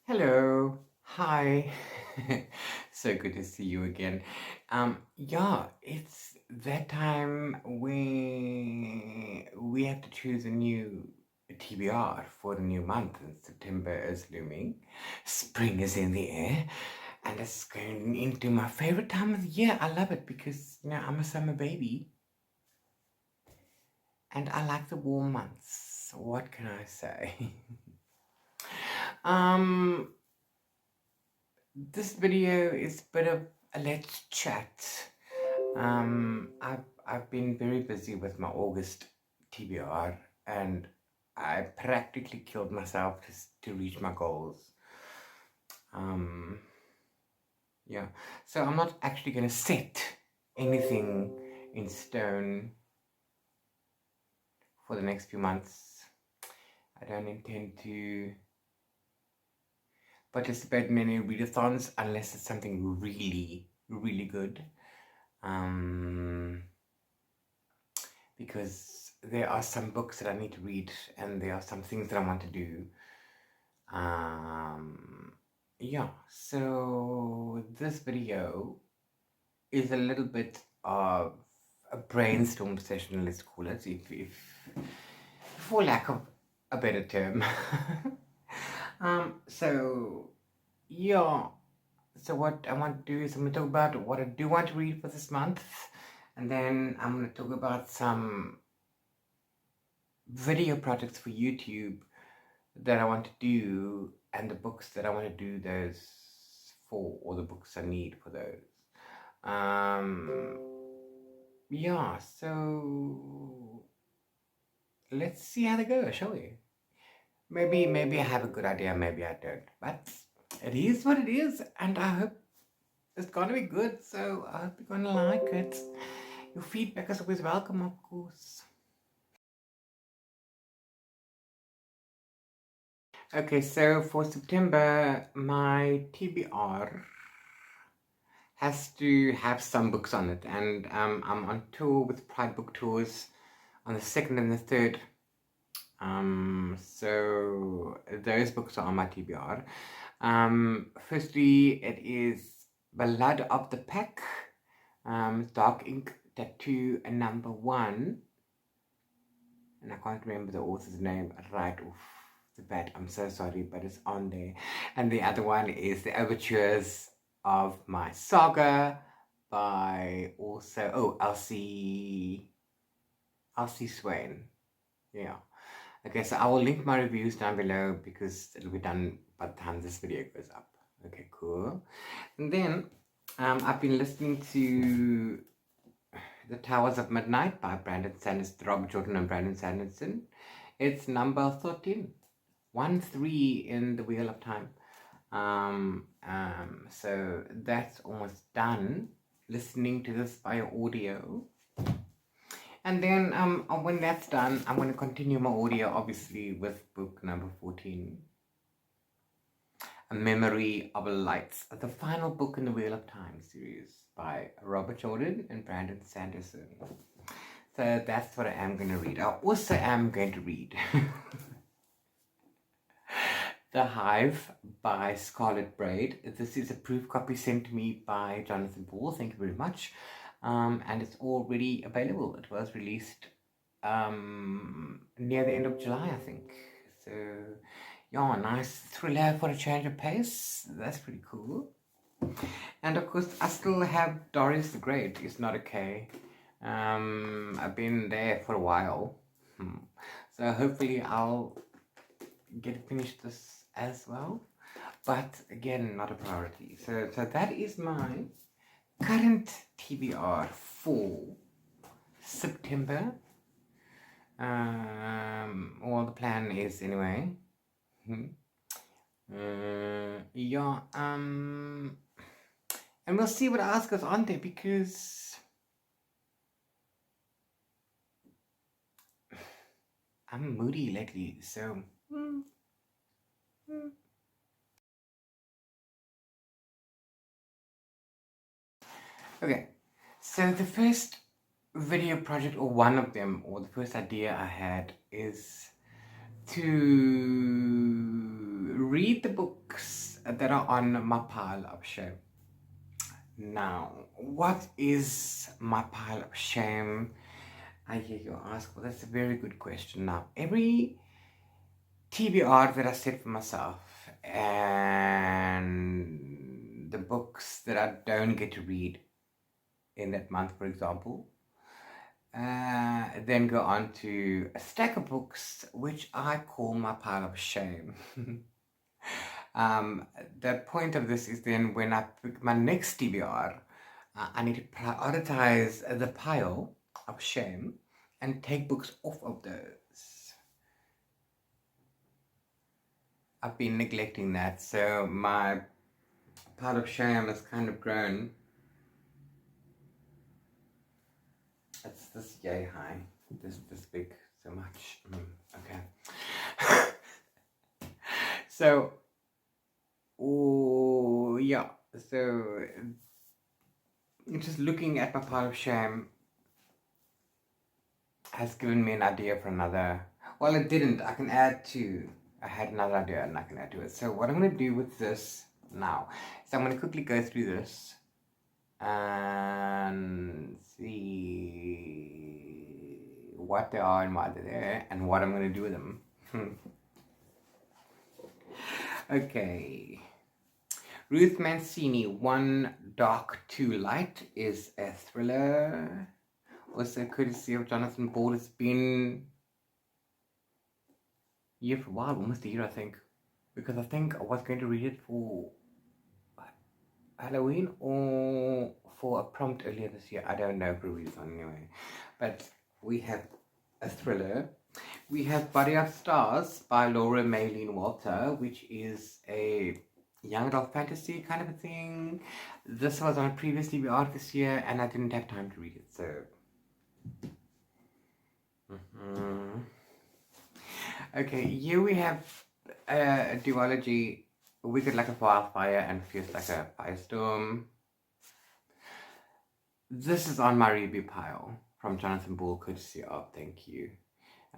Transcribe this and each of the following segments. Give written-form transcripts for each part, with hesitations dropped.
Hello. Hi. So good to see you again. Yeah, it's that time we have to choose a new TBR for the new month, and September is looming. Spring is in the air, and it's going into my favorite time of the year. I love it because I'm a summer baby, and I like the warm months. What can I say? um This video is a bit of a let's chat. I've been very busy with my August TBR, and I practically killed myself to reach my goals. Um, yeah, so I'm not actually going to set anything in stone for the next few months. I don't intend to participate in any readathons unless it's something really, really good. Because there are some books that I need to read and there are some things that I want to do. Yeah, so this video is a little bit of a brainstorm session, let's call it, if for lack of a better term. So yeah, so what I want to do is I'm going to talk about what I do want to read for this month, and then I'm going to talk about some video projects for YouTube that I want to do, and the books that I want to do those for, or the books I need for those. Yeah, so let's see how they go, shall we? Maybe I have a good idea, maybe I don't. But it is what it is, and I hope it's gonna be good, so I hope you're gonna like it. Your feedback is always welcome, of course. Okay, so for September, my TBR has to have some books on it, and I'm on tour with Pride Book Tours on the 2nd and the 3rd. So those books are on my TBR. Firstly, it is Blood of the Pack, Dark Ink Tattoo number 1, and I can't remember the author's name right off the bat. I'm so sorry, but it's on there. And the other one is The Overtures of My Saga by also Elsie Swain. Yeah. Okay, so I will link my reviews down below because it'll be done by the time this video goes up. Okay, cool. And then I've been listening to The Towers of Midnight by Brandon Sanderson, Robert Jordan and Brandon Sanderson. It's number 13. 1-3 in the Wheel of Time. So that's almost done. Listening to this via audio. And then when that's done, I'm going to continue my audio, obviously, with book number 14. A Memory of Lights, the final book in the Wheel of Time series by Robert Jordan and Brandon Sanderson. So that's what I am going to read. I also am going to read The Hive by Scarlet Braid. This is a proof copy sent to me by Jonathan Paul. Thank you very much. And it's already available. It was released near the end of July, I think. So yeah, nice thriller for a change of pace. That's pretty cool. And of course, I still have Darius the Great. It's not okay. I've been there for a while. So hopefully I'll get finished this as well. But again, not a priority. So that is my current TBR for September. Well, the plan is anyway. Yeah, and we'll see what else goes on there because I'm moody lately, so. Okay, so the first video project, or one of them, or the first idea I had is to read the books that are on my pile of shame. Now, what is my pile of shame? I hear you ask. Well, that's a very good question. Now, every TBR that I set for myself and the books that I don't get to read in that month, for example, then go on to a stack of books which I call my pile of shame. The point of this is then when I pick my next TBR, I need to prioritize the pile of shame and take books off of those. I've been neglecting that, so my pile of shame has kind of grown. It's this yay high, this big, so much. Okay. So, yeah. So, just looking at my pile of shame has given me an idea for another. Well, it didn't. I can add to. I had another idea and I can add to it. So, what I'm going to do with this now is I'm going to quickly go through this and see what they are and why they're there and what I'm going to do with them. Okay. Ruth Mancini, One Dark, Two Light is a thriller. Also courtesy of Jonathan Ball. It's been here for a while, almost a year I think. Because I think I was going to read it for Halloween or for a prompt earlier this year. I don't know for a reason anyway. But we have a thriller. We have Body of Stars by Laura Maylene Walter, which is a young adult fantasy kind of a thing. This was on a previous TBR this year and I didn't have time to read it, so okay, here we have a duology, Wicked Like a Wildfire and Fierce Like a Firestorm. This is on my review pile from Jonathan Ball, courtesy of Thank You.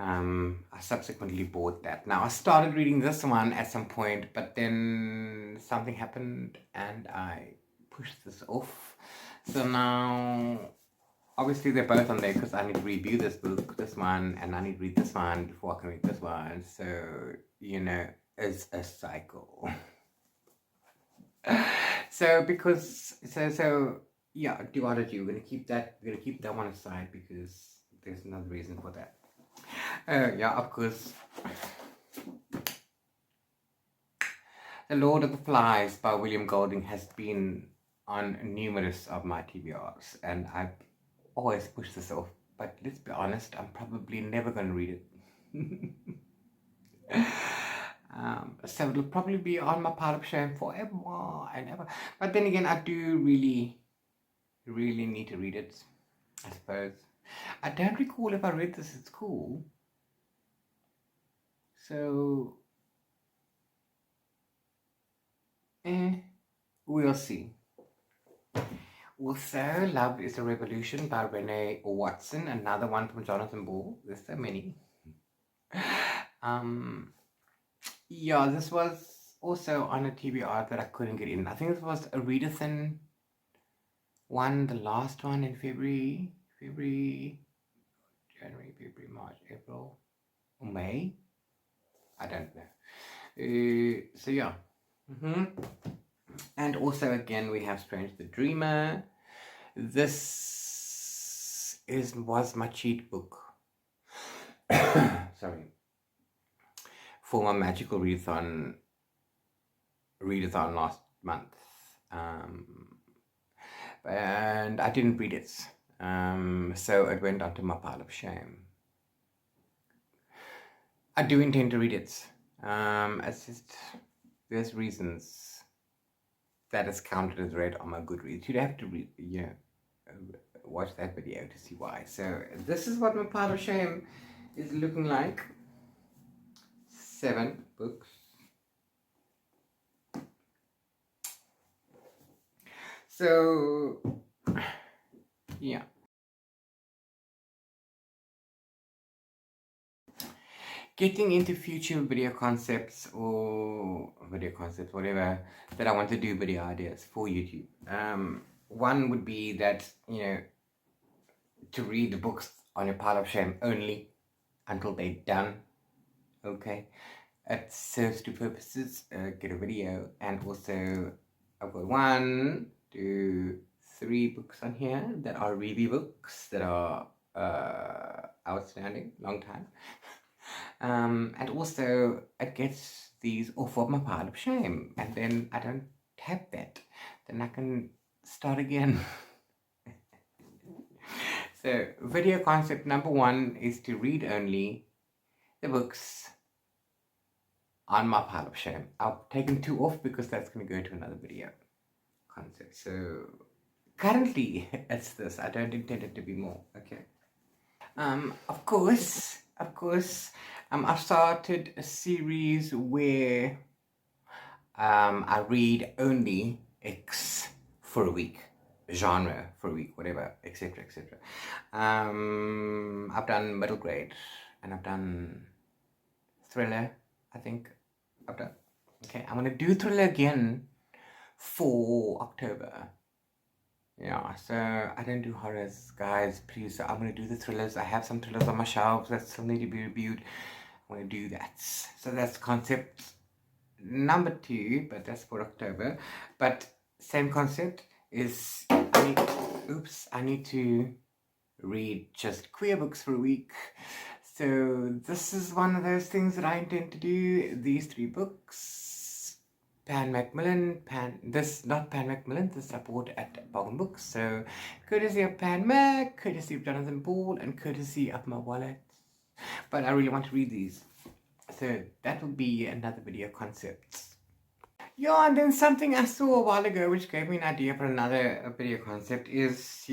I subsequently bought that. Now, I started reading this one at some point, but then something happened and I pushed this off. So now, obviously they're both on there because I need to review this book, this one, and I need to read this one before I can read this one. So, you know, it's a cycle. So yeah, duology, we're gonna keep that one aside because there's another reason for that. Yeah, of course. The Lord of the Flies by William Golding has been on numerous of my TBRs and I've always pushed this off, but let's be honest, I'm probably never going to read it. So it'll probably be on my pile of shame forever and ever. But then again, I do really need to read it, I suppose. I don't recall if I read this at school. So, we'll see. Also, Love is a Revolution by Renee Watson, another one from Jonathan Ball. There's so many. Yeah, this was also on a TBR that I couldn't get in. I think this was a readathon one, the last one in January, February, March, April, or May. I don't know. So yeah. And also again we have Strange the Dreamer. This was my cheat book. Sorry. For my magical readathon last month. And I didn't read it. So it went onto my pile of shame. I do intend to read it. It's just there's reasons that is counted as read on my Goodreads. You'd have to read, watch that video to see why. So this is what my pile of shame is looking like. 7 books. So yeah. getting into future video concepts, whatever, that I want to do video ideas for YouTube. One would be that, to read the books on your pile of shame only until they're done. Okay, it serves two purposes: get a video, and also I've got 1, 2, 3 books on here that are review books that are outstanding, long time. And also it gets these off of my pile of shame, and then I don't have that, then I can start again. So video concept number 1 is to read only the books on my pile of shame. I've taken 2 off because that's going to go to another video concept. So currently it's this. I don't intend it to be more. Okay. Of course, I've started a series where I read only X for a week, genre for a week, whatever, etc. I've done middle grade, and I've done thriller, I think I've done. Okay, I'm gonna do thriller again for October. Yeah, so I don't do horrors, guys, please. So I'm gonna do the thrillers. I have some thrillers on my shelves that still need to be reviewed. I'm gonna do that. So that's concept number 2, but that's for October. But same concept is I need to read just queer books for a week. So this is one of those things that I intend to do. These 3 books. Not Pan Macmillan, this I bought at Bargain Books. So courtesy of Pan Mac, courtesy of Jonathan Ball, and courtesy of my wallet. But I really want to read these. So that will be another video concept. Yeah, and then something I saw a while ago which gave me an idea for another video concept is,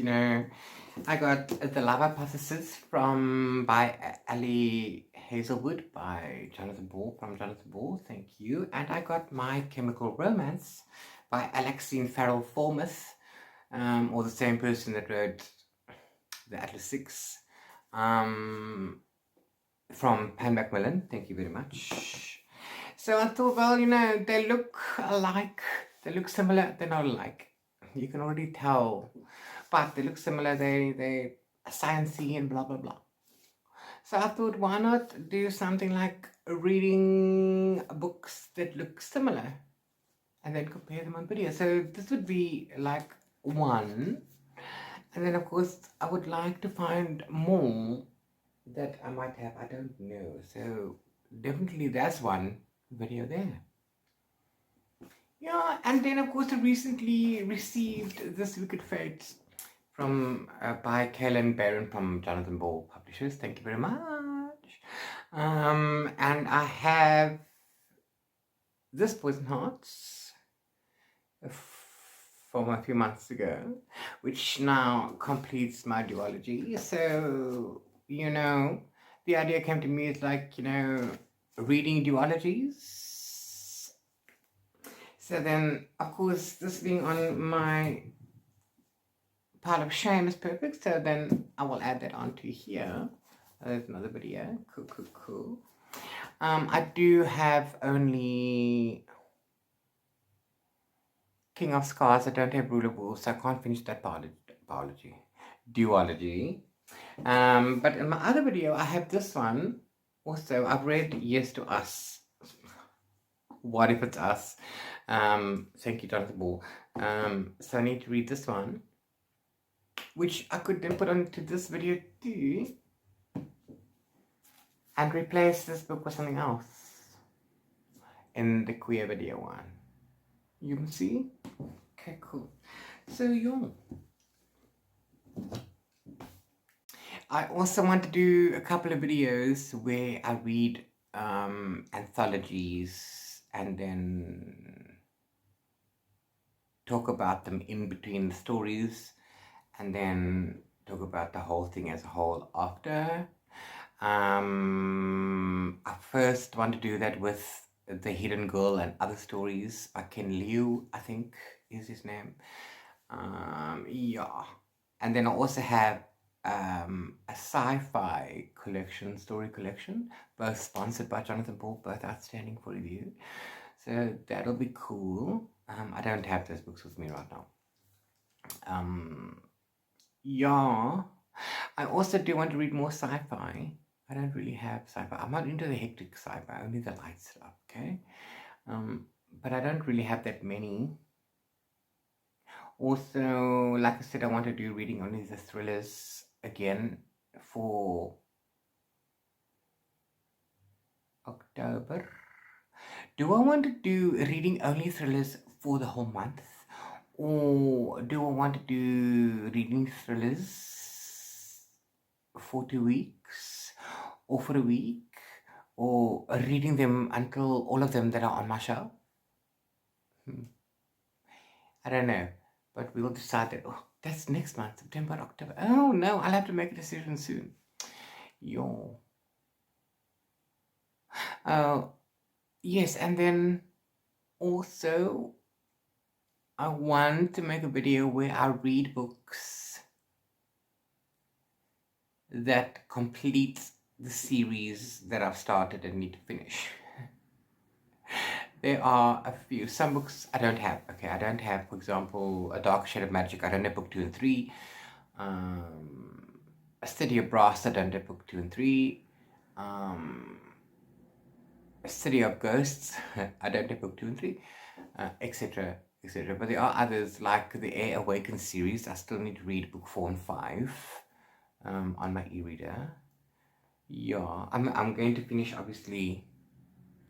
I got The Love Hypothesis by Ali Hazelwood by Jonathan Ball, from Jonathan Ball, thank you. And I got My Chemical Romance by Alexine Farrell Formuth, or the same person that wrote The Atlas 6, from Pan Macmillan, thank you very much. So I thought, well, they look alike, they look similar, they're not alike. You can already tell, but they look similar, they're sciencey and blah, blah, blah. So I thought, why not do something like reading books that look similar and then compare them on video. So this would be like 1. And then, of course, I would like to find more that I might have, I don't know. So definitely that's 1 video there. Yeah, and then of course I recently received This Wicked Fate from by Kaylin Barron from Jonathan Ball Publishers. Thank you very much. And I have This Poison Hearts from a few months ago, which now completes my duology. So the idea came to me, it's like, reading duologies. So then, of course, this being on my pile of shame is perfect. So then I will add that onto here. There's another video. Cool. I do have only King of Scars. I don't have Rule of Wolves, so I can't finish that duology. But in my other video, I have this one. Also, I've read Yes to Us. What If It's Us? Thank you, Jonathan Ball. So I need to read this one, which I could then put onto this video too, and replace this book with something else in the queer video one. You can see? Okay, cool. So yeah. I also want to do a couple of videos where I read anthologies and then talk about them in between the stories, and then talk about the whole thing as a whole after. I first want to do that with The Hidden Girl and Other Stories by Ken Liu, I think is his name. Yeah. And then I also have a sci-fi collection, story collection, both sponsored by Jonathan Paul, both outstanding for review. So that'll be cool. I don't have those books with me right now. Yeah, I also do want to read more sci-fi. I don't really have sci-fi. I'm not into the hectic sci-fi, only the light stuff, okay? But I don't really have that many. Also, like I said, I want to do reading only the thrillers again for October. Do I want to do reading only thrillers for the whole month? Or do I want to do reading thrillers for 2 weeks? Or for a week? Or reading them until all of them that are on my shelf? I don't know. But we'll decide that. Oh, that's next month, September, October. Oh no, I'll have to make a decision soon. Yo. Yes, and then also I want to make a video where I read books that complete the series that I've started and need to finish. There are a few. Some books I don't have. Okay, I don't have, for example, A Dark Shade of Magic. I don't have book 2 and 3. A City of Brass. I don't have book 2 and 3. A City of Ghosts. I don't have book 2 and 3. Etc. Etc. But there are others like the Air Awakens series. I still need to read book 4 and 5 on my e-reader. Yeah, I'm going to finish obviously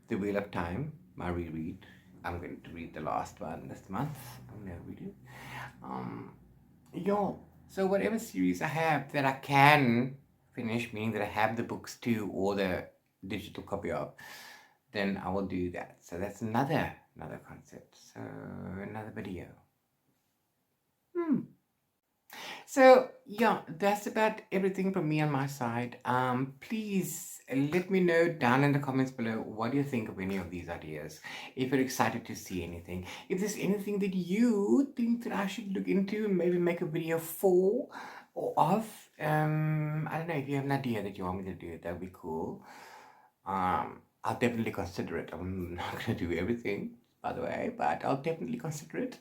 The Wheel of Time, my reread. I'm going to read the last one this month. I'm going to read it. Yeah, so whatever series I have that I can finish, meaning that I have the books too or the digital copy of, then I will do that. So that's another concept. So another video. So yeah, that's about everything from me on my side. Please let me know down in the comments below what do you think of any of these ideas. If you're excited to see anything, if there's anything that you think that I should look into and maybe make a video for or of, I don't know, if you have an idea that you want me to do it, that'd be cool. I'll definitely consider it. I'm not going to do everything, by the way, but I'll definitely consider it.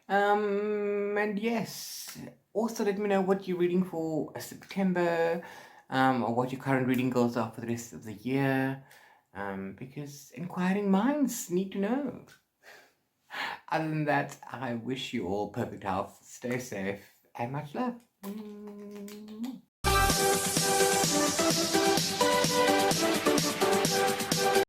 And yes, also let me know what you're reading for September, or what your current reading goals are for the rest of the year, because inquiring minds need to know. Other than that, I wish you all perfect health, stay safe, and much love.